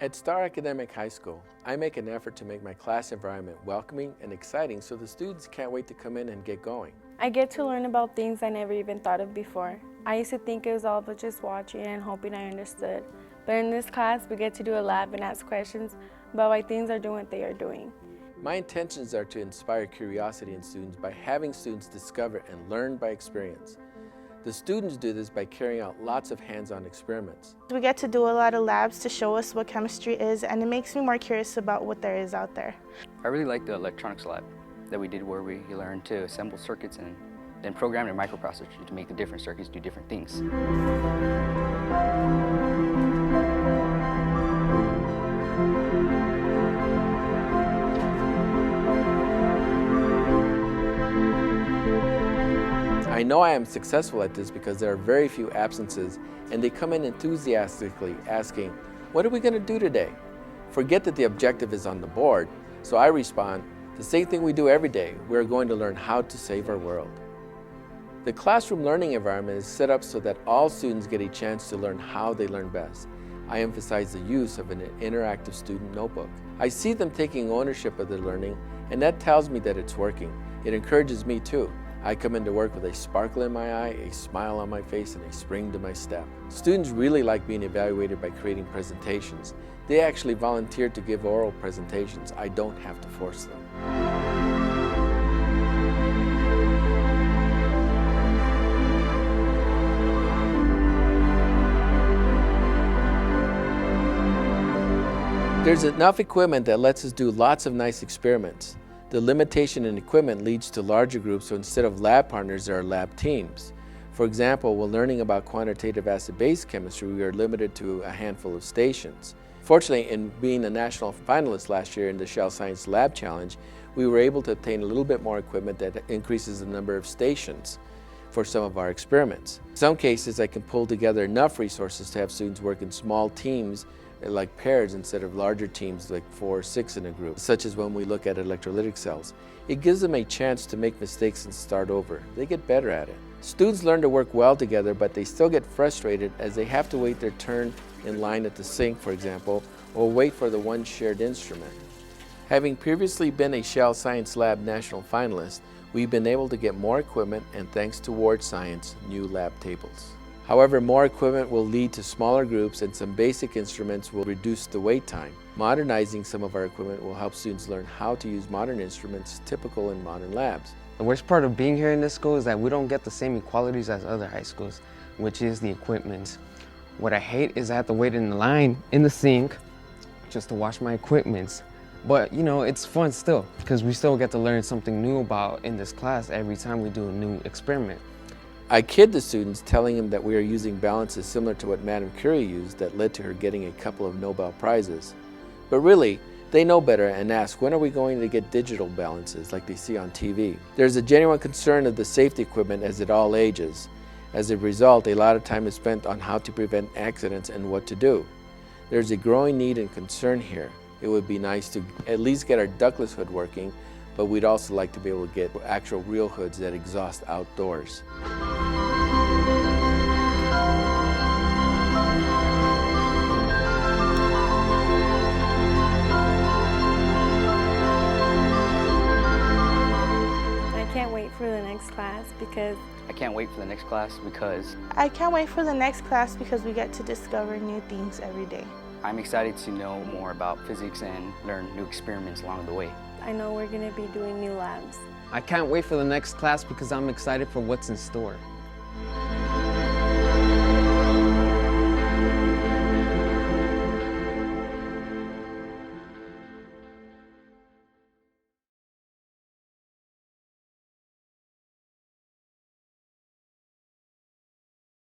At Star Academic High School, I make an effort to make my class environment welcoming and exciting so the students can't wait to come in and get going. I get to learn about things I never even thought of before. I used to think it was all about just watching and hoping I understood. But in this class, we get to do a lab and ask questions about why things are doing what they are doing. My intentions are to inspire curiosity in students by having students discover and learn by experience. The students do this by carrying out lots of hands-on experiments. We get to do a lot of labs to show us what chemistry is, and it makes me more curious about what there is out there. I really like the electronics lab that we did, where we learned to assemble circuits and then program a microprocessor to make the different circuits do different things. I know I am successful at this because there are very few absences and they come in enthusiastically asking, "What are we going to do today?" Forget that the objective is on the board, so I respond, "The same thing we do every day. We're going to learn how to save our world." The classroom learning environment is set up so that all students get a chance to learn how they learn best. I emphasize the use of an interactive student notebook. I see them taking ownership of their learning, and that tells me that it's working. It encourages me too. I come into work with a sparkle in my eye, a smile on my face, and a spring to my step. Students really like being evaluated by creating presentations. They actually volunteer to give oral presentations. I don't have to force them. There's enough equipment that lets us do lots of nice experiments. The limitation in equipment leads to larger groups, so instead of lab partners, there are lab teams. For example, when learning about quantitative acid-base chemistry, we are limited to a handful of stations. Fortunately, in being a national finalist last year in the Shell Science Lab Challenge, we were able to obtain a little bit more equipment that increases the number of stations for some of our experiments. In some cases, I can pull together enough resources to have students work in small teams like pairs instead of larger teams like 4 or 6 in a group, such as when we look at electrolytic cells. It gives them a chance to make mistakes and start over. They get better at it. Students learn to work well together, but they still get frustrated as they have to wait their turn in line at the sink, for example, or wait for the one shared instrument. Having previously been a Shell Science Lab national finalist, we've been able to get more equipment and, thanks to Ward Science, new lab tables. However, more equipment will lead to smaller groups and some basic instruments will reduce the wait time. Modernizing some of our equipment will help students learn how to use modern instruments typical in modern labs. The worst part of being here in this school is that we don't get the same equalities as other high schools, which is the equipment. What I hate is I have to wait in the line in the sink just to wash my equipment. But you know, it's fun still, because we still get to learn something new about in this class every time we do a new experiment. I kid the students, telling them that we are using balances similar to what Madame Curie used that led to her getting a couple of Nobel Prizes. But really, they know better and ask, when are we going to get digital balances like they see on TV? There's a genuine concern of the safety equipment as at all ages. As a result, a lot of time is spent on how to prevent accidents and what to do. There's a growing need and concern here. It would be nice to at least get our ductless hood working, but we'd also like to be able to get actual real hoods that exhaust outdoors. I can't wait for the next class because I can't wait for the next class because I can't wait for the next class because we get to discover new things every day. I'm excited to know more about physics and learn new experiments along the way. I know we're going to be doing new labs. I can't wait for the next class because I'm excited for what's in store.